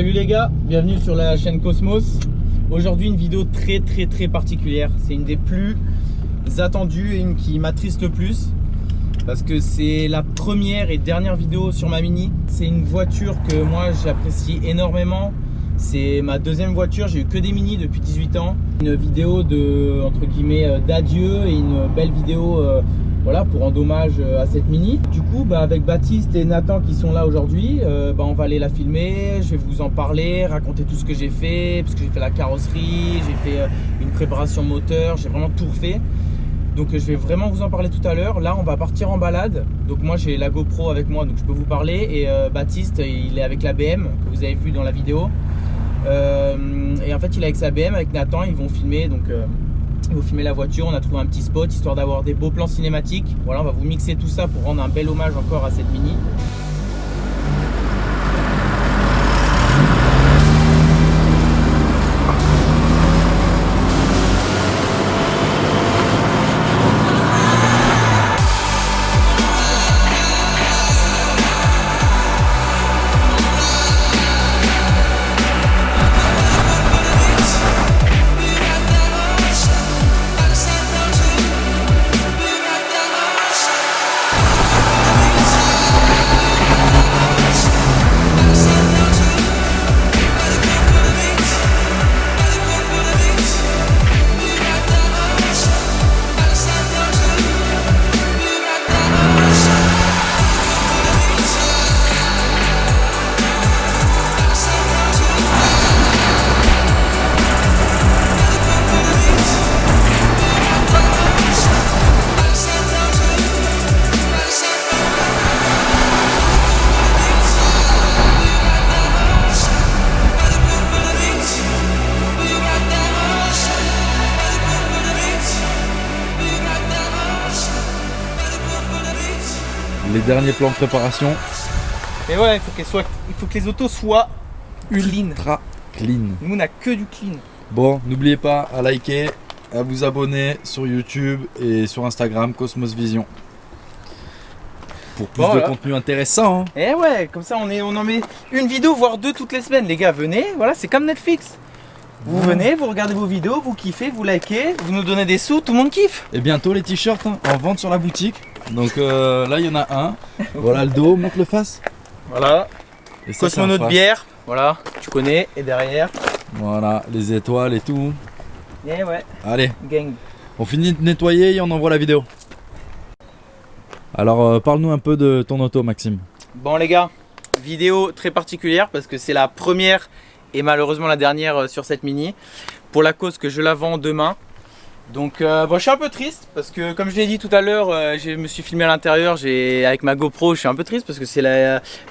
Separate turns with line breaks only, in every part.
Salut les gars, bienvenue sur la chaîne Cosmos. Aujourd'hui une vidéo très particulière. C'est une des plus attendues et une qui m'attriste le plus parce que c'est la première et dernière vidéo sur ma Mini. C'est une voiture que moi j'apprécie énormément. C'est ma deuxième voiture, j'ai eu que des Mini depuis 18 ans. Une vidéo de, entre guillemets, d'adieu et une belle vidéo voilà, pour rendre hommage à cette Mini. Du coup, avec Baptiste et Nathan qui sont là aujourd'hui, on va aller la filmer. Je vais vous en parler, raconter tout ce que j'ai fait, parce que j'ai fait la carrosserie, j'ai fait une préparation moteur, j'ai vraiment tout refait. Donc je vais vraiment vous en parler tout à l'heure. Là on va partir en balade. Donc moi j'ai la GoPro avec moi, donc je peux vous parler. Et Baptiste il est avec la BM que vous avez vu dans la vidéo. Et en fait il est avec sa BM, avec Nathan, ils vont filmer. Donc ils vont filmer la voiture. On a trouvé un petit spot histoire d'avoir des beaux plans cinématiques. Voilà, on va vous mixer tout ça pour rendre un bel hommage encore à cette Mini.
Les derniers plans de préparation.
Mais ouais, il faut que les autos soient clean.
Ultra clean.
Nous on a que du clean.
Bon, n'oubliez pas à liker, à vous abonner sur YouTube et sur Instagram Cosmos Vision. Pour plus de contenu intéressant.
Et ouais, comme ça on en met une vidéo voire deux toutes les semaines. Les gars, venez, voilà, c'est comme Netflix. Vous venez, vous regardez vos vidéos, vous kiffez, vous likez, vous nous donnez des sous, tout le monde kiffe.
Et bientôt les t-shirts en vente sur la boutique. Donc là il y en a un. Voilà le dos, montre le face.
Voilà.
Et ça,
Cosmonaute bière, voilà, tu connais. Et derrière.
Voilà, les étoiles et tout.
Et ouais.
Allez,
Gang.
on finit de nettoyer et on envoie la vidéo. Alors parle-nous un peu de ton auto, Maxime.
Bon les gars, vidéo très particulière parce que c'est la première et malheureusement la dernière sur cette Mini. Pour la cause que je la vends demain. Donc je suis un peu triste parce que comme je l'ai dit tout à l'heure, je me suis filmé à l'intérieur avec ma GoPro. Je suis un peu triste parce que c'est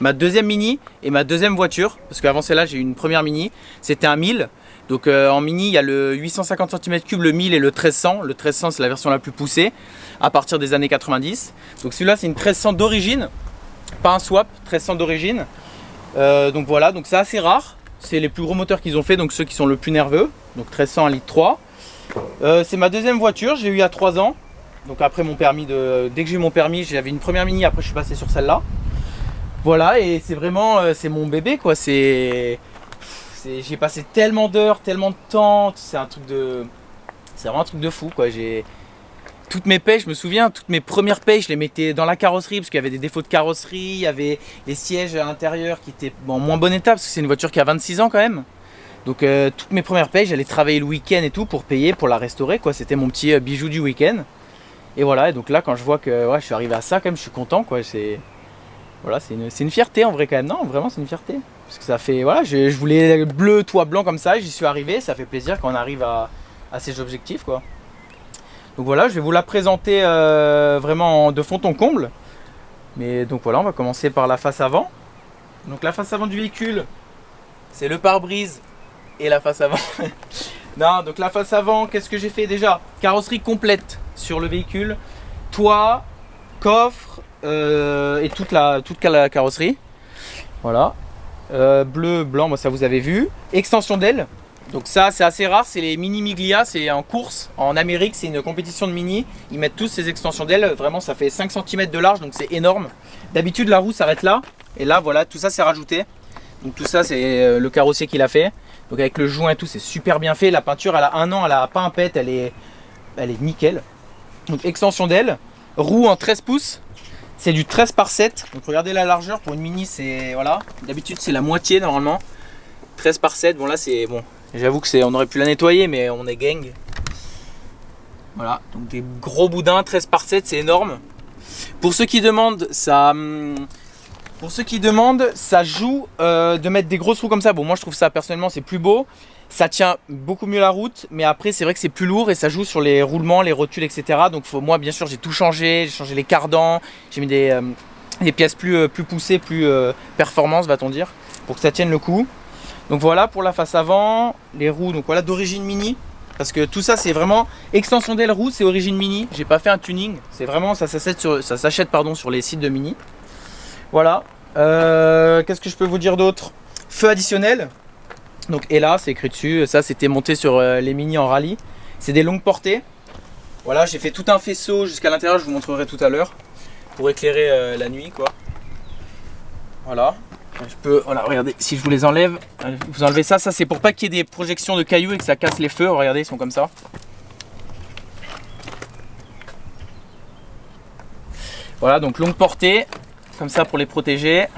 ma deuxième Mini et ma deuxième voiture. Parce qu'avant celle-là j'ai eu une première Mini, c'était un 1000. Donc en Mini il y a le 850 cm3, le 1000 et le 1300. Le 1300 c'est la version la plus poussée à partir des années 90. Donc celui-là c'est une 1300 d'origine, pas un swap, 1300 d'origine. Donc voilà, donc c'est assez rare. C'est les plus gros moteurs qu'ils ont fait, donc ceux qui sont le plus nerveux. Donc 1300 1,3 litre. C'est ma deuxième voiture, j'ai eu il y a 3 ans. Donc après mon permis, dès que j'ai eu mon permis, j'avais une première Mini, après je suis passé sur celle-là. Voilà, et c'est vraiment, c'est mon bébé quoi. J'ai passé tellement d'heures, tellement de temps, c'est vraiment un truc de fou quoi. Toutes mes payes, je me souviens, toutes mes premières payes, je les mettais dans la carrosserie parce qu'il y avait des défauts de carrosserie, il y avait les sièges à l'intérieur qui étaient en moins bon état parce que c'est une voiture qui a 26 ans quand même. Donc toutes mes premières payes, j'allais travailler le week-end et tout pour payer, pour la restaurer quoi. C'était mon petit bijou du week-end. Et voilà, et donc là quand je vois que je suis arrivé à ça quand même, je suis content quoi. C'est une fierté en vrai quand même. Non, vraiment c'est une fierté. Parce que ça fait, voilà, je voulais bleu, toit blanc comme ça, j'y suis arrivé. Ça fait plaisir quand on arrive à ces objectifs quoi. Donc voilà, je vais vous la présenter vraiment de fond en comble. Mais donc voilà, on va commencer par la face avant. Donc la face avant du véhicule, c'est le pare-brise et la face avant. Non, donc la face avant, qu'est-ce que j'ai fait déjà? Carrosserie complète sur le véhicule, toit, coffre et toute la carrosserie. Voilà, bleu, blanc, moi ça vous avez vu. Extension d'aile. Donc ça c'est assez rare, c'est les Mini Miglia, c'est en course en Amérique, c'est une compétition de Mini. Ils mettent tous ces extensions d'aile, vraiment ça fait 5 cm de large, donc c'est énorme. D'habitude la roue s'arrête là, et là voilà, tout ça c'est rajouté. Donc tout ça c'est le carrossier qui l'a fait. Donc avec le joint et tout, c'est super bien fait. La peinture, elle a 1 an, elle a pas un pet, elle est nickel. Donc extension d'aile, roue en 13 pouces. C'est du 13 par 7. Donc regardez la largeur pour une mini, c'est voilà. D'habitude c'est la moitié normalement. 13 par 7. Bon là c'est bon. J'avoue que on aurait pu la nettoyer, mais on est gang. Voilà. Donc des gros boudins 13 par 7, c'est énorme. Pour ceux qui demandent, ça joue de mettre des grosses roues comme ça. Bon, moi je trouve ça personnellement c'est plus beau. Ça tient beaucoup mieux la route, mais après c'est vrai que c'est plus lourd et ça joue sur les roulements, les rotules, etc. Donc moi bien sûr j'ai tout changé, j'ai changé les cardans, j'ai mis des pièces plus poussées, plus performance va-t-on dire, pour que ça tienne le coup. Donc voilà pour la face avant, les roues donc voilà d'origine mini. Parce que tout ça c'est vraiment extension d'aile roue, c'est origine mini. J'ai pas fait un tuning, c'est vraiment ça s'achète sur les sites de mini. Voilà. Qu'est-ce que je peux vous dire d'autre? Feu additionnel. Donc et là c'est écrit dessus. Ça c'était monté sur les mini en rallye. C'est des longues portées. Voilà, j'ai fait tout un faisceau jusqu'à l'intérieur. Je vous montrerai tout à l'heure pour éclairer la nuit quoi. Voilà. Je peux, voilà, regardez, si je vous les enlève, vous enlevez ça, c'est pour pas qu'il y ait des projections de cailloux et que ça casse les feux, regardez, ils sont comme ça. Voilà, donc longue portée, comme ça pour les protéger.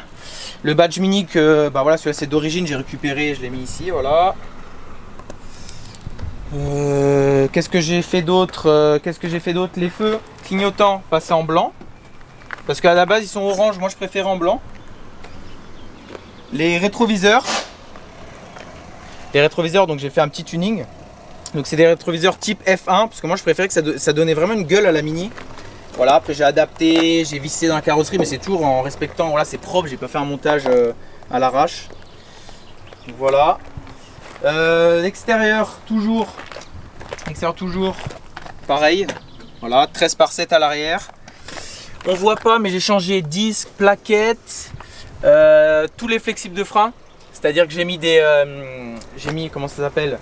Le badge mini que, bah voilà, celui-là c'est d'origine, j'ai récupéré, je l'ai mis ici, voilà. Qu'est-ce que j'ai fait d'autre? Les feux clignotants passés en blanc. Parce qu'à la base ils sont orange, moi je préfère en blanc. Les rétroviseurs, donc j'ai fait un petit tuning. Donc c'est des rétroviseurs type F1 parce que moi je préférais que ça donnait vraiment une gueule à la mini. Voilà, après j'ai adapté, j'ai vissé dans la carrosserie, mais c'est toujours en respectant, voilà, c'est propre, j'ai pas fait un montage à l'arrache. Voilà. L'extérieur toujours pareil. Voilà, 13 par 7 à l'arrière. On voit pas, mais j'ai changé disque, plaquettes. Tous les flexibles de frein, c'est-à-dire que j'ai mis comment ça s'appelle,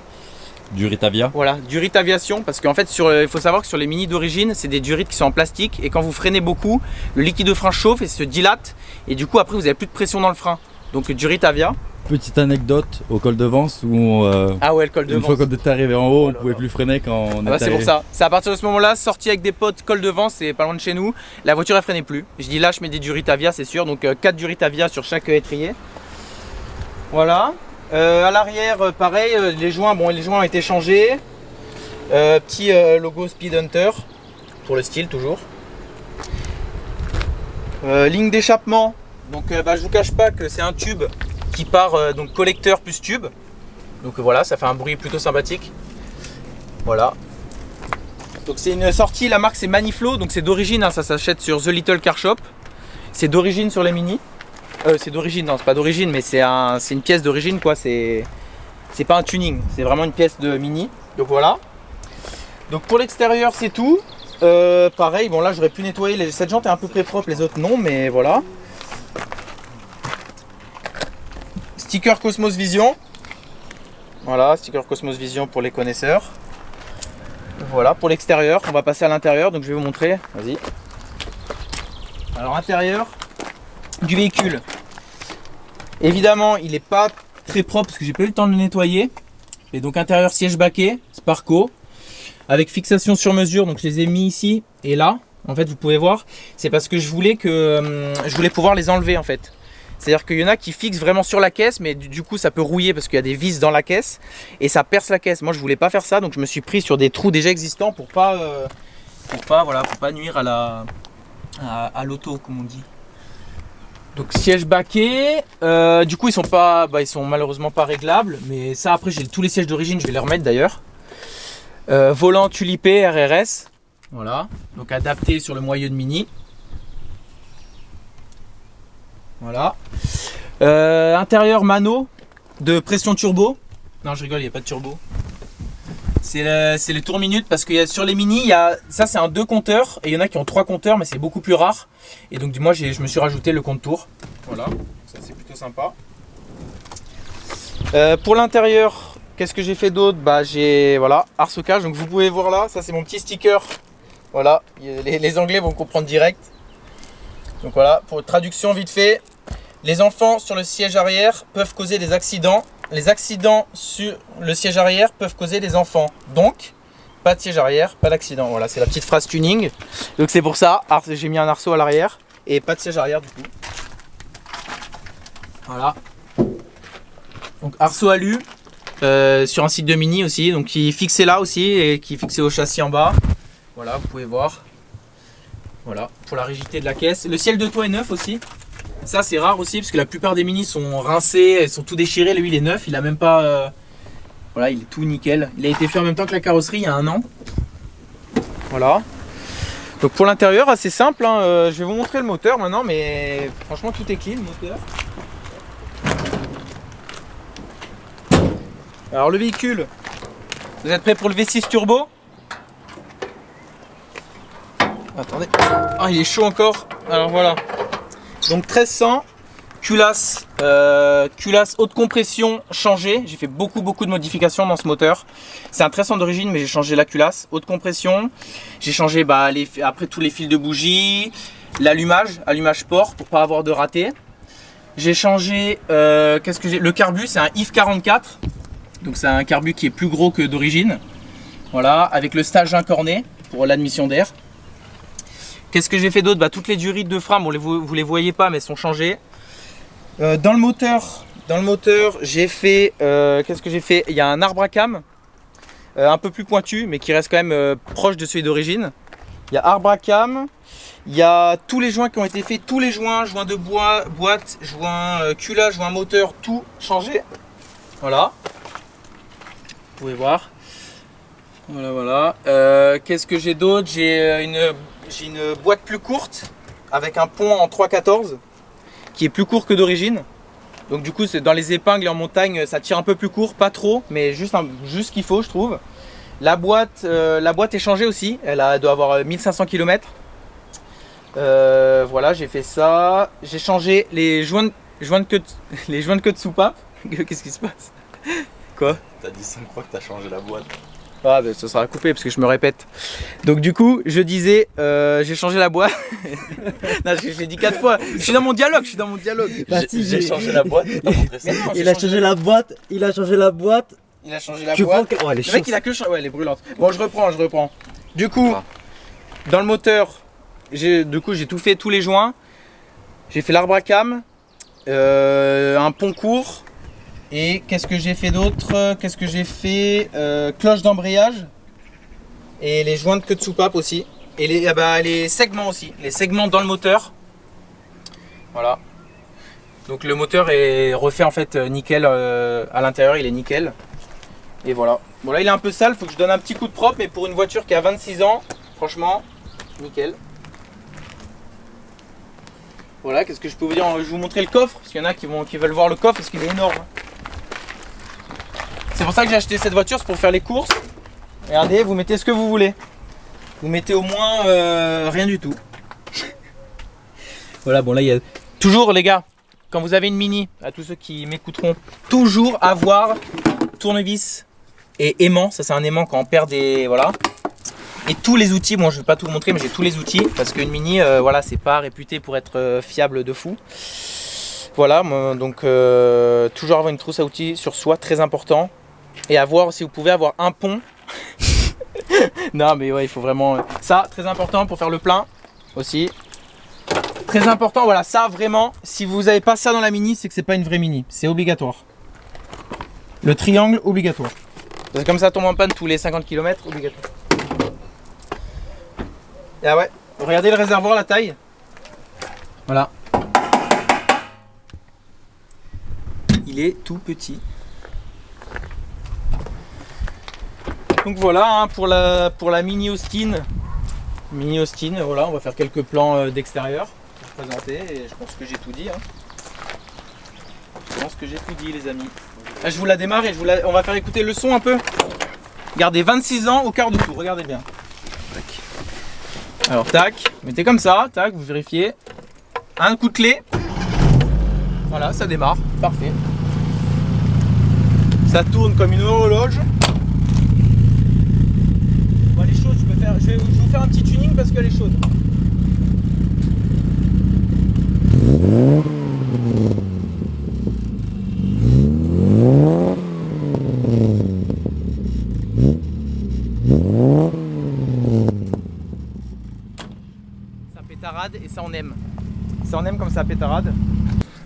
Duritavia.
Voilà, durite aviation, parce qu'en fait il faut savoir que sur les mini d'origine c'est des durites qui sont en plastique et quand vous freinez beaucoup, le liquide de frein chauffe et se dilate et du coup après vous avez plus de pression dans le frein. Donc durite avia.
Petite anecdote au col de Vence où
ah ouais, le col de
une
Vence.
fois qu'on était arrivé en haut, on pouvait plus freiner quand on était
c'est pour ça. C'est à partir de ce moment-là, sorti avec des potes, col de Vence, c'est pas loin de chez nous. La voiture elle freinait plus. Je dis là, je mets des Duritavia, c'est sûr. Donc 4 Duritavia sur chaque étrier. Voilà. À l'arrière, pareil, les joints ont été changés. Petit logo Speed Hunter pour le style toujours. Ligne d'échappement. Donc je vous cache pas que c'est un tube qui part donc collecteur plus tube. Donc voilà, ça fait un bruit plutôt sympathique. Voilà. Donc c'est une sortie, la marque c'est Maniflow, donc c'est d'origine, hein, ça s'achète sur The Little Car Shop. C'est d'origine sur les mini. C'est d'origine, non c'est pas d'origine, mais c'est une pièce d'origine quoi, c'est pas un tuning, c'est vraiment une pièce de mini. Donc voilà. Donc pour l'extérieur c'est tout. Pareil, bon là j'aurais pu nettoyer, cette jante est un peu près propre, les autres non, mais voilà. Sticker Cosmos Vision. Voilà, sticker Cosmos Vision pour les connaisseurs. Voilà, pour l'extérieur, on va passer à l'intérieur, donc je vais vous montrer. Vas-y. Alors, intérieur du véhicule. Évidemment, il n'est pas très propre parce que j'ai pas eu le temps de le nettoyer. Et donc, intérieur siège baquet, Sparco, avec fixation sur mesure. Donc, je les ai mis ici et là. En fait, vous pouvez voir, c'est parce que je voulais pouvoir les enlever en fait. C'est-à-dire qu'il y en a qui fixent vraiment sur la caisse, mais du coup ça peut rouiller parce qu'il y a des vis dans la caisse et ça perce la caisse. Moi je voulais pas faire ça, donc je me suis pris sur des trous déjà existants pour pas nuire à l'auto comme on dit. Donc siège baquet, du coup ils sont malheureusement pas réglables, mais ça après j'ai tous les sièges d'origine, je vais les remettre d'ailleurs. Volant tulipé RRS, voilà, donc adapté sur le moyeu de mini. Voilà. Intérieur mano de pression turbo. Non, je rigole, il n'y a pas de turbo. C'est les tours minutes parce que sur les mini, ça c'est un 2 compteurs et il y en a qui ont 3 compteurs, mais c'est beaucoup plus rare. Et donc moi je me suis rajouté le compte tour. Voilà, ça c'est plutôt sympa. Pour l'intérieur, qu'est-ce que j'ai fait d'autre? J'ai Arsocage, donc vous pouvez voir là, ça c'est mon petit sticker. Voilà, les Anglais vont comprendre direct. Donc voilà, pour traduction vite fait, Les enfants sur le siège arrière peuvent causer des accidents. Les accidents sur le siège arrière peuvent causer des enfants. Donc, pas de siège arrière, pas d'accident. Voilà, c'est la petite phrase tuning. Donc c'est pour ça, j'ai mis un arceau à l'arrière et pas de siège arrière du coup. Voilà. Donc arceau alu sur un site de Mini aussi, donc qui est fixé là aussi et qui est fixé au châssis en bas. Voilà, vous pouvez voir. Voilà, pour la rigidité de la caisse. Le ciel de toit est neuf aussi. Ça c'est rare aussi parce que la plupart des Mini sont rincés, sont tout déchirés. Lui il est neuf, il a même pas... Voilà, il est tout nickel. Il a été fait en même temps que la carrosserie il y a 1 an. Voilà. Donc pour l'intérieur, assez simple. Hein. Je vais vous montrer le moteur maintenant, mais franchement tout est clean le moteur. Alors le véhicule, vous êtes prêts pour le V6 turbo? Attendez. Ah, il est chaud encore. Alors voilà. Donc 1300. Culasse haute compression changée. J'ai fait beaucoup de modifications dans ce moteur. C'est un 1300 d'origine, mais j'ai changé la culasse haute compression. J'ai changé après tous les fils de bougie, allumage port pour pas avoir de raté. J'ai changé le carbu, c'est un IF 44. Donc c'est un carbu qui est plus gros que d'origine. Voilà, avec le stage incorné pour l'admission d'air. Qu'est-ce que j'ai fait d'autre? Toutes les durites de frein, bon, vous les voyez pas, mais elles sont changées. Dans le moteur, j'ai fait, qu'est-ce que j'ai fait? Il y a un arbre à cam, un peu plus pointu, mais qui reste quand même proche de celui d'origine. Il y a arbre à cam, il y a tous les joints qui ont été faits, tous les joints de bois, boîte, joint culasse, joint moteur, tout changé. Voilà, vous pouvez voir. Voilà. Qu'est-ce que j'ai d'autre? J'ai une boîte plus courte avec un pont en 3/14. Qui est plus court que d'origine. Donc du coup c'est dans les épingles et en montagne ça tire un peu plus court, pas trop, mais juste ce qu'il faut je trouve. La boîte est changée aussi, elle doit avoir 1500 km. Voilà, j'ai fait ça. J'ai changé les joints de queue de soupape. Qu'est-ce qui se passe? Quoi?
T'as dit 5 fois que t'as changé la boîte.
Ah ben ça sera coupé parce que je me répète. Donc du coup je disais j'ai changé la boîte. Non, j'ai dit 4 fois. Je suis dans mon dialogue.
J'ai changé la boîte.
Il a changé la boîte.
Oh, le mec il a que changé. Ouais, elle est brûlante. Bon je reprends. Du coup dans le moteur j'ai tout fait, tous les joints. J'ai fait l'arbre à cam, un pont court. Et qu'est-ce que j'ai fait d'autre? Cloche d'embrayage et les joints de queue de soupape aussi. Et les segments aussi, les segments dans le moteur. Voilà. Donc le moteur est refait en fait nickel à l'intérieur, il est nickel. Et voilà. Bon là il est un peu sale, faut que je donne un petit coup de propre, mais pour une voiture qui a 26 ans, franchement, nickel. Voilà, qu'est-ce que je peux vous dire? Je vais vous montrer le coffre, parce qu'il y en a qui veulent voir le coffre parce qu'il est énorme. C'est pour ça que j'ai acheté cette voiture, c'est pour faire les courses. Regardez, vous mettez ce que vous voulez. Vous mettez au moins rien du tout. Voilà, bon là il y a... Toujours les gars, quand vous avez une Mini, à tous ceux qui m'écouteront, toujours avoir tournevis et aimant. Ça c'est un aimant quand on perd des... Voilà. Et tous les outils, bon je ne vais pas tout vous montrer, mais j'ai tous les outils. Parce qu'une Mini, voilà, c'est pas réputé pour être fiable de fou. Voilà, donc toujours avoir une trousse à outils sur soi, très important. Et avoir, si vous pouvez, avoir un pont. Non mais ouais, il faut vraiment... Ça, très important pour faire le plein aussi. Très important, voilà, ça vraiment, si vous n'avez pas ça dans la Mini, c'est que c'est pas une vraie Mini. C'est obligatoire. Le triangle, obligatoire. Parce que comme ça tombe en panne tous les 50 km, obligatoire. Et ah ouais, regardez le réservoir, la taille. Voilà. Il est tout petit. Donc voilà hein, pour la Mini Austin. Mini Austin, voilà, on va faire quelques plans d'extérieur pour présenter et je pense que j'ai tout dit. Hein. Je pense que j'ai tout dit les amis. Là, je vous la démarre et on va faire écouter le son un peu. Regardez, 26 ans au quart de tour, regardez bien. Tac. Alors tac, mettez comme ça, tac, vous vérifiez. Un coup de clé. Voilà, ça démarre, parfait. Ça tourne comme une horloge. Bon, elle est chaude, je vais vous faire un petit tuning parce qu'elle est chaude. et ça on aime. Ça on aime comme ça pétarade.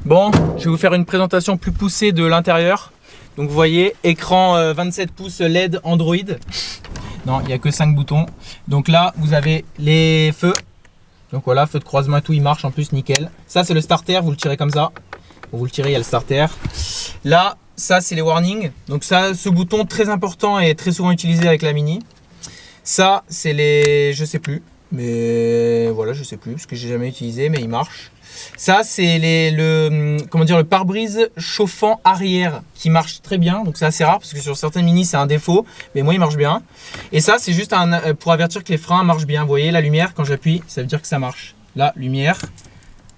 Bon, je vais vous faire une présentation plus poussée de l'intérieur. Donc vous voyez, écran 27 pouces LED Android. Non, il n'y a que 5 boutons. Donc là, vous avez les feux. Donc voilà, feu de croisement et tout, il marche en plus, nickel. Ça, c'est le starter, vous le tirez comme ça. Vous le tirez, il y a le starter. Là, ça, c'est les warnings. Donc ça, ce bouton très important et très souvent utilisé avec la Mini. Ça, c'est les... je sais plus. Mais voilà, je sais plus, parce que j'ai jamais utilisé, mais il marche. Ça, c'est le pare-brise chauffant arrière qui marche très bien. Donc c'est assez rare parce que sur certaines Mini c'est un défaut, mais moi il marche bien. Et ça, c'est juste pour avertir que les freins marchent bien. Vous voyez la lumière, quand j'appuie, ça veut dire que ça marche. Là, lumière.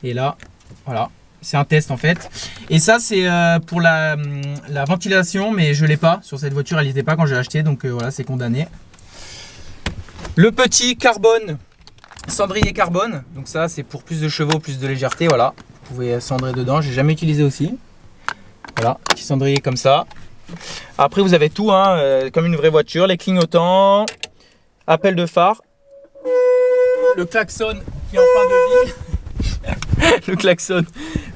Et là, voilà. C'est un test en fait. Et ça, c'est pour la ventilation, mais je l'ai pas. Sur cette voiture, elle n'y était pas quand j'ai acheté. Donc voilà, c'est condamné. Le petit carbone. Cendrier carbone, donc ça c'est pour plus de chevaux, plus de légèreté, voilà. Vous pouvez cendrer dedans, j'ai jamais utilisé aussi. Voilà, petit cendrier comme ça. Après vous avez tout, hein, comme une vraie voiture, les clignotants, appel de phare, le klaxon qui est en fin de vie,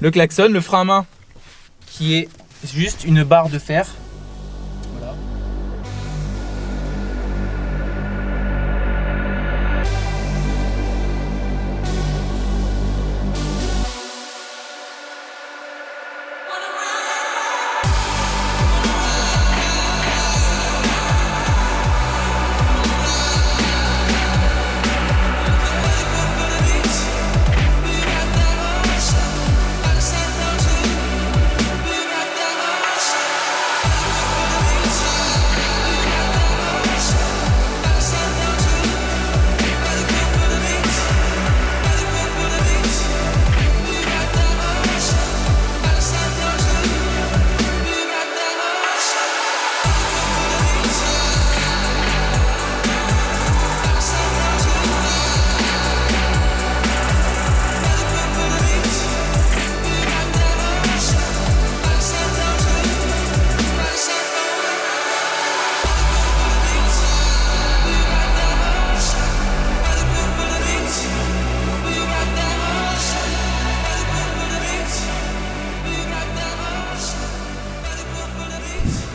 le klaxon, le frein à main qui est juste une barre de fer. Voilà.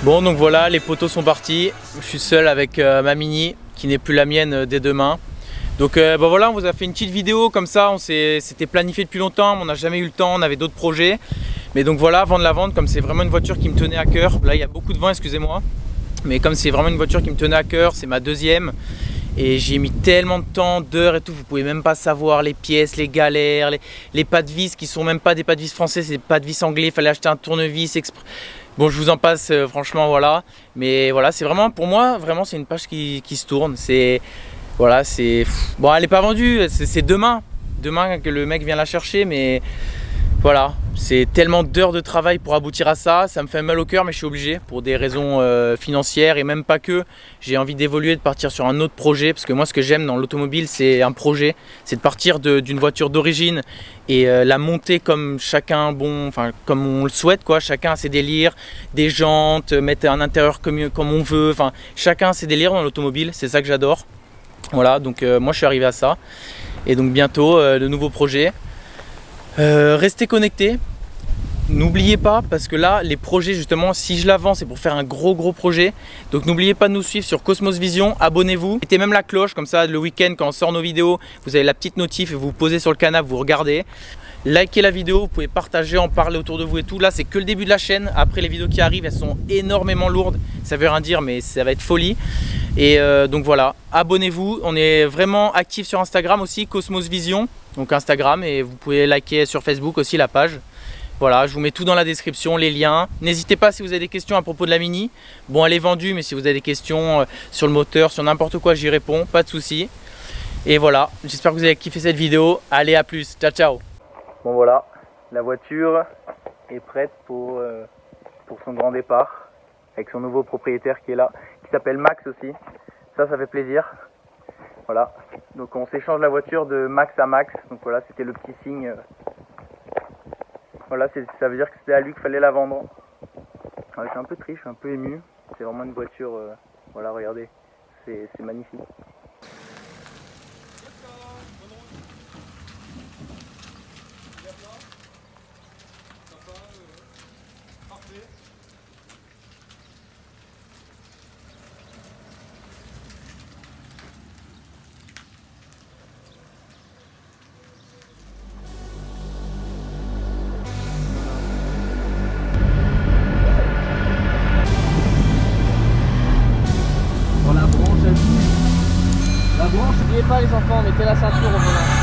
Bon, donc voilà, les poteaux sont partis. Je suis seul avec ma Mini qui n'est plus la mienne dès demain. Donc bah voilà, on vous a fait une petite vidéo comme ça. C'était planifié depuis longtemps, mais on n'a jamais eu le temps, on avait d'autres projets. Mais donc voilà, avant de la vendre, comme c'est vraiment une voiture qui me tenait à cœur. Là, il y a beaucoup de vent, excusez-moi. Mais comme c'est vraiment une voiture qui me tenait à cœur, c'est ma deuxième. Et j'ai mis tellement de temps, d'heures et tout, vous pouvez même pas savoir les pièces, les galères, les pas de vis qui sont même pas des pas de vis français, c'est des pas de vis anglais. Il fallait acheter un tournevis exprès. Bon, je vous en passe, franchement, voilà. Mais voilà, c'est vraiment, pour moi, vraiment, c'est une page qui se tourne. C'est, voilà, c'est... Bon, elle n'est pas vendue, c'est demain. Demain que le mec vient la chercher, mais voilà. C'est tellement d'heures de travail pour aboutir à ça. Ça me fait mal au cœur, mais je suis obligé pour des raisons financières et même pas que. J'ai envie d'évoluer, de partir sur un autre projet. Parce que moi, ce que j'aime dans l'automobile, c'est un projet. C'est de partir d'une voiture d'origine et la monter comme chacun, bon, enfin, comme on le souhaite, quoi. Chacun a ses délires, des jantes, mettre un intérieur comme on veut. Enfin, chacun a ses délires dans l'automobile. C'est ça que j'adore. Voilà, donc moi, je suis arrivé à ça. Et donc bientôt, de nouveaux projets. Restez connectés, n'oubliez pas, parce que là les projets justement, si je la vends, c'est pour faire un gros projet. Donc n'oubliez pas de nous suivre sur Cosmos Vision, abonnez-vous, mettez même la cloche, comme ça le week-end quand on sort nos vidéos, vous avez la petite notif et vous vous posez sur le canapé, vous regardez. Likez la vidéo, vous pouvez partager, en parler autour de vous et tout. Là c'est que le début de la chaîne, après les vidéos qui arrivent, elles sont énormément lourdes, ça veut rien dire mais ça va être folie. Et donc voilà, abonnez-vous, on est vraiment actif sur Instagram aussi, Cosmos Vision. Donc Instagram, et vous pouvez liker sur Facebook aussi la page. Voilà, je vous mets tout dans la description, les liens. N'hésitez pas si vous avez des questions à propos de la Mini. Bon, elle est vendue, mais si vous avez des questions sur le moteur, sur n'importe quoi, j'y réponds, pas de souci. Et voilà, j'espère que vous avez kiffé cette vidéo. Allez, à plus, ciao ciao. Bon voilà, la voiture est prête pour son grand départ, avec son nouveau propriétaire qui est là, qui s'appelle Max aussi. Ça fait plaisir. Voilà, donc on s'échange la voiture de Max à Max, donc voilà, c'était le petit signe. Voilà, ça veut dire que c'était à lui qu'il fallait la vendre. Ouais, je suis un peu triste, je suis un peu ému. C'est vraiment une voiture, voilà, regardez, c'est magnifique.
pas les enfants, mettez la ceinture au volant.